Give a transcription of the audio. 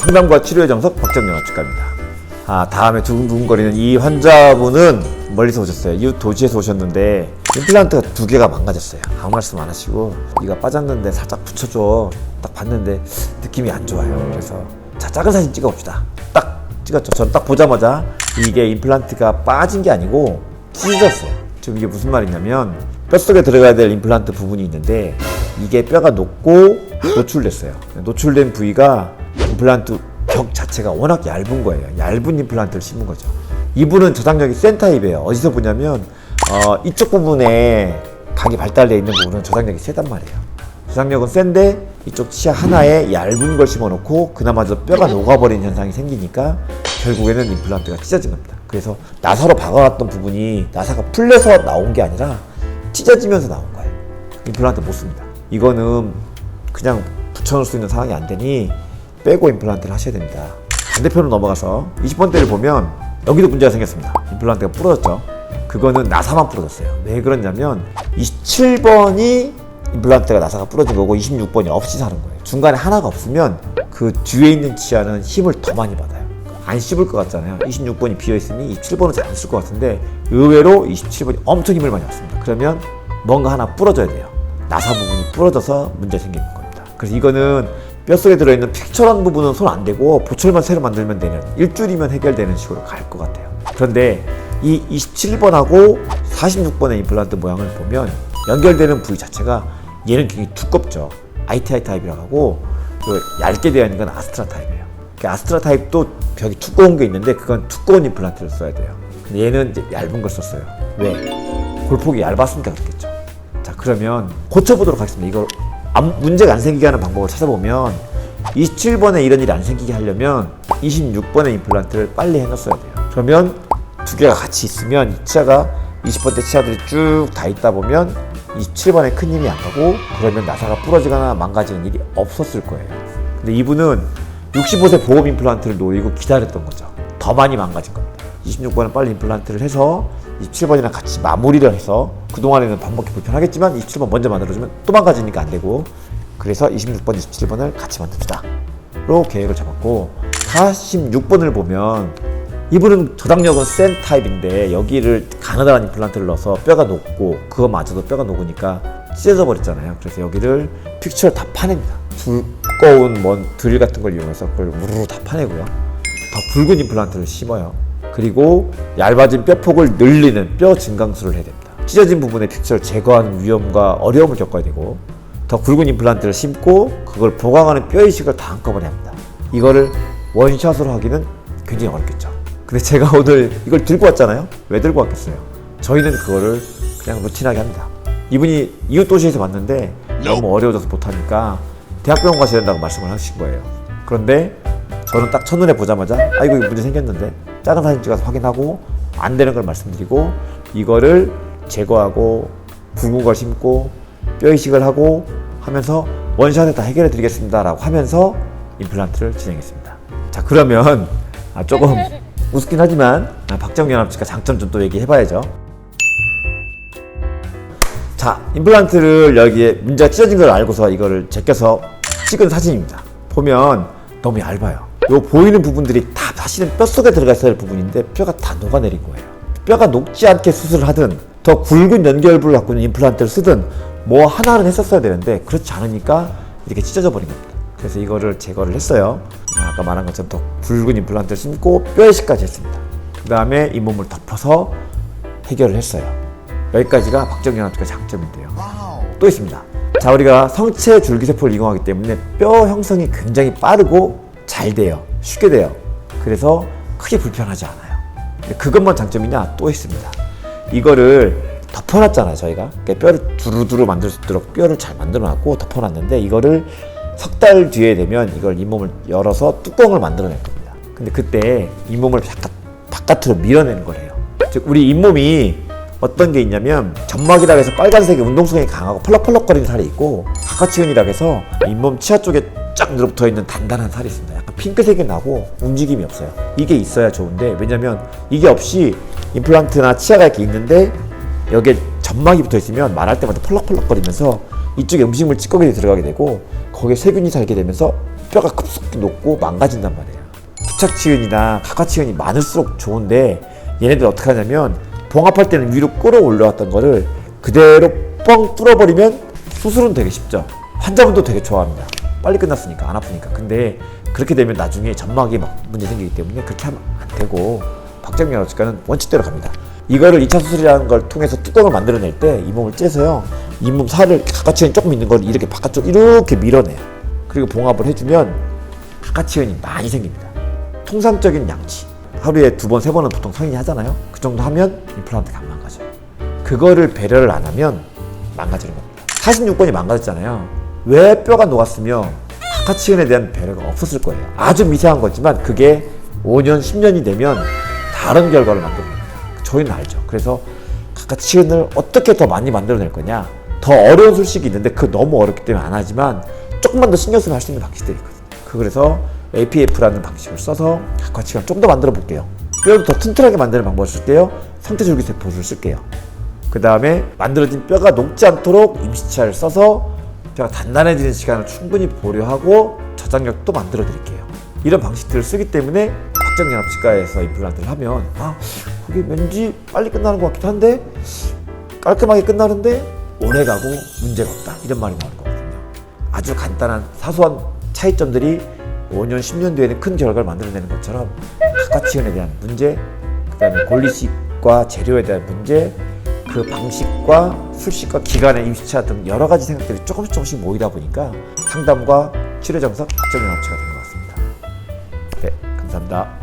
상담과 치료의 정석 박정영 합치과입니다. 다음에 두근두근거리는 이 환자분은 멀리서 오셨어요. 이웃 도시에서 오셨는데 임플란트가 2개가 망가졌어요. 아무 말씀 안 하시고 이가 빠졌는데 살짝 붙여줘. 딱 봤는데 느낌이 안 좋아요. 그래서 자, 작은 사진 찍어봅시다. 딱 찍었죠. 저는 딱 보자마자 이게 임플란트가 빠진 게 아니고 찢어졌어요. 지금 이게 무슨 말이냐면 뼛속에 들어가야 될 임플란트 부분이 있는데 이게 뼈가 녹고 노출됐어요. 노출된 부위가 임플란트 벽 자체가 워낙 얇은 거예요. 얇은 임플란트를 심은 거죠. 이분은 저장력이 센 타입이에요. 어디서 보냐면 이쪽 부분에 각이 발달되어 있는 부분은 저장력이 세단 말이에요. 저장력은 센데 이쪽 치아 하나에 얇은 걸 심어놓고 그나마저 뼈가 녹아버린 현상이 생기니까 결국에는 임플란트가 찢어진 겁니다. 그래서 나사로 박아왔던 부분이 나사가 풀려서 나온 게 아니라 찢어지면서 나온 거예요. 임플란트 못 씁니다. 이거는 그냥 붙여놓을 수 있는 상황이 안 되니 빼고 임플란트를 하셔야 됩니다. 반대편으로 넘어가서 20번대를 보면 여기도 문제가 생겼습니다. 임플란트가 부러졌죠. 그거는 나사만 부러졌어요. 왜 그러냐면 27번이 임플란트가 나사가 부러진 거고 26번이 없이 사는 거예요. 중간에 하나가 없으면 그 뒤에 있는 치아는 힘을 더 많이 받아요. 안 씹을 것 같잖아요. 26번이 비어있으니 27번은 잘 안 쓸 것 같은데 의외로 27번이 엄청 힘을 많이 받습니다. 그러면 뭔가 하나 부러져야 돼요. 나사 부분이 부러져서 문제 생기는 겁니다. 그래서 이거는 뼛속에 들어있는 픽처런 부분은 손 안 대고 보철만 새로 만들면 되는, 일주일이면 해결되는 식으로 갈 것 같아요. 그런데 이 27번하고 46번의 임플란트 모양을 보면 연결되는 부위 자체가 얘는 굉장히 두껍죠. ITI 타입이라고 하고 얇게 되어 있는 건 아스트라 타입이에요. 아스트라 타입도 벽이 두꺼운 게 있는데 그건 두꺼운 임플란트를 써야 돼요. 근데 얘는 이제 얇은 걸 썼어요. 왜? 골폭이 얇았으니까 그렇겠죠. 자, 그러면 고쳐보도록 하겠습니다. 이걸 문제가 안 생기게 하는 방법을 찾아보면 27번에 이런 일이 안 생기게 하려면 26번의 임플란트를 빨리 해놨어야 돼요. 그러면 2개가 같이 있으면 이 치아가 20번대 치아들이 쭉 다 있다 보면 27번에 큰 힘이 안 가고 그러면 나사가 부러지거나 망가지는 일이 없었을 거예요. 근데 이분은 65세 보험 임플란트를 노리고 기다렸던 거죠. 더 많이 망가진 겁니다. 26번은 빨리 임플란트를 해서 27번이랑 같이 마무리를 해서 그동안에는 밥 먹기 불편하겠지만 27번 먼저 만들어주면 또 망가지니까 안 되고, 그래서 26번, 27번을 같이 만듭시다 로 계획을 잡았고, 46번을 보면 이분은 저장력은 센 타입인데 여기를 가느다란 임플란트를 넣어서 뼈가 녹고 그거마저도 뼈가 녹으니까 찢어져 버렸잖아요. 그래서 여기를 픽처를 다 파냅니다. 두꺼운 드릴 같은 걸 이용해서 그걸 우르르 다 파내고요. 더 굵은 임플란트를 심어요. 그리고 얇아진 뼈폭을 늘리는 뼈 증강술을 해야 됩니다. 찢어진 부분의 픽처를 제거하는 위험과 어려움을 겪어야 되고, 더 굵은 임플란트를 심고 그걸 보강하는 뼈 이식을 다 한꺼번에 합니다. 이거를 원샷으로 하기는 굉장히 어렵겠죠. 근데 제가 오늘 이걸 들고 왔잖아요. 왜 들고 왔겠어요? 저희는 그거를 그냥 루틴하게 합니다. 이분이 이웃 도시에서 왔는데 너무 어려워져서 못하니까 대학병원 가셔야 된다고 말씀을 하신 거예요. 그런데 저는 딱 첫눈에 보자마자 이거 문제 생겼는데 작은 사진 찍어서 확인하고 안 되는 걸 말씀드리고 이거를 제거하고 굵은 걸 심고 뼈 이식을 하고 하면서 원샷에 다 해결해 드리겠습니다 라고 하면서 임플란트를 진행했습니다. 자, 그러면 조금 우습긴 하지만 박정영 합치과 장점 좀 또 얘기해 봐야죠. 자, 임플란트를 여기에 문제가 찢어진 걸 알고서 이거를 제껴서 찍은 사진입니다. 보면 너무 얇아요. 요 보이는 부분들이 다 사실은 뼛속에 들어가 있어야 할 부분인데 뼈가 다 녹아내린 거예요. 뼈가 녹지 않게 수술을 하든 더 굵은 연결부를 갖고 있는 임플란트를 쓰든 뭐 하나는 했었어야 되는데 그렇지 않으니까 이렇게 찢어져 버린 겁니다. 그래서 이거를 제거를 했어요. 아까 말한 것처럼 더 굵은 임플란트를 심고 뼈 이식까지 했습니다. 그 다음에 잇몸을 덮어서 해결을 했어요. 여기까지가 박정영 합치과 장점인데요. 또 있습니다. 자, 우리가 성체 줄기세포를 이용하기 때문에 뼈 형성이 굉장히 빠르고 잘 돼요. 쉽게 돼요. 그래서 크게 불편하지 않아요. 근데 그것만 장점이냐? 또 있습니다. 이거를 덮어놨잖아요, 저희가. 그러니까 뼈를 두루두루 만들 수 있도록 뼈를 잘 만들어놨고 덮어놨는데 이거를 석 달 뒤에 되면 이걸 잇몸을 열어서 뚜껑을 만들어낼 겁니다. 근데 그때 잇몸을 바깥으로 밀어내는 거래요. 즉 우리 잇몸이 어떤 게 있냐면 점막이라고 해서 빨간색의 운동성이 강하고 펄럭펄럭거리는 살이 있고 바카치근이라고 해서 잇몸 치아 쪽에 쫙 늘어붙어 있는 단단한 살이 있습니다. 약간 핑크색이 나고 움직임이 없어요. 이게 있어야 좋은데, 왜냐면 이게 없이 임플란트나 치아가 이렇게 있는데 여기에 점막이 붙어 있으면 말할 때마다 펄럭펄럭거리면서 이쪽에 음식물 찌꺼기들이 들어가게 되고 거기에 세균이 살게 되면서 뼈가 급속히 녹고 망가진단 말이에요. 부착치은이나 각화치은이 많을수록 좋은데 얘네들 어떻게 하냐면 봉합할 때는 위로 끌어올려왔던 거를 그대로 뻥 뚫어버리면 수술은 되게 쉽죠. 환자분도 되게 좋아합니다. 빨리 끝났으니까, 안 아프니까. 근데 그렇게 되면 나중에 점막에 막 문제 생기기 때문에 그렇게 하면 안 되고, 박정민 안압치과는 원칙대로 갑니다. 이거를 2차 수술이라는 걸 통해서 뚜껑을 만들어낼 때 잇몸을 째서요, 잇몸 살을 각화치은이 조금 있는 걸 이렇게 바깥쪽 이렇게 밀어내요. 그리고 봉합을 해주면 각화치은이 많이 생깁니다. 통상적인 양치, 하루에 2번, 3번은 보통 성인이 하잖아요. 그 정도 하면 임플란트가 안 망가져요. 그거를 배려를 안 하면 망가지는 겁니다. 46번이 망가졌잖아요. 왜 뼈가 녹았으며 각화치은에 대한 배려가 없었을 거예요. 아주 미세한 거지만 그게 5년, 10년이 되면 다른 결과를 만듭니다. 저희는 알죠. 그래서 각화치은을 어떻게 더 많이 만들어낼 거냐, 더 어려운 술식이 있는데 그 너무 어렵기 때문에 안 하지만 조금만 더 신경 쓰면 할 수 있는 방식들이 있거든요. 그래서 APF라는 방식을 써서 각화치은을 좀 더 만들어 볼게요. 뼈를 더 튼튼하게 만드는 방법을 쓸게요. 상태줄기세포를 쓸게요. 그 다음에 만들어진 뼈가 녹지 않도록 임시차를 써서 뼈가 단단해지는 시간을 충분히 보류하고 저장력도 만들어 드릴게요. 이런 방식들을 쓰기 때문에 박정민 안압치과에서 임플란트를 하면 그게 왠지 빨리 끝나는 것 같기도 한데 깔끔하게 끝나는데 오래가고 문제가 없다, 이런 말이 나올 거거든요. 아주 간단한 사소한 차이점들이 5년, 10년 뒤에는 큰 결과를 만들어내는 것처럼 각화치은에 대한 문제, 그 다음에 권리식과 재료에 대한 문제, 그 방식과 술식과 기간의 임시차 등 여러 가지 생각들이 조금씩 모이다 보니까 상담과 치료 정석 박정민 안압치과가 된 것 같습니다. 네, 감사합니다.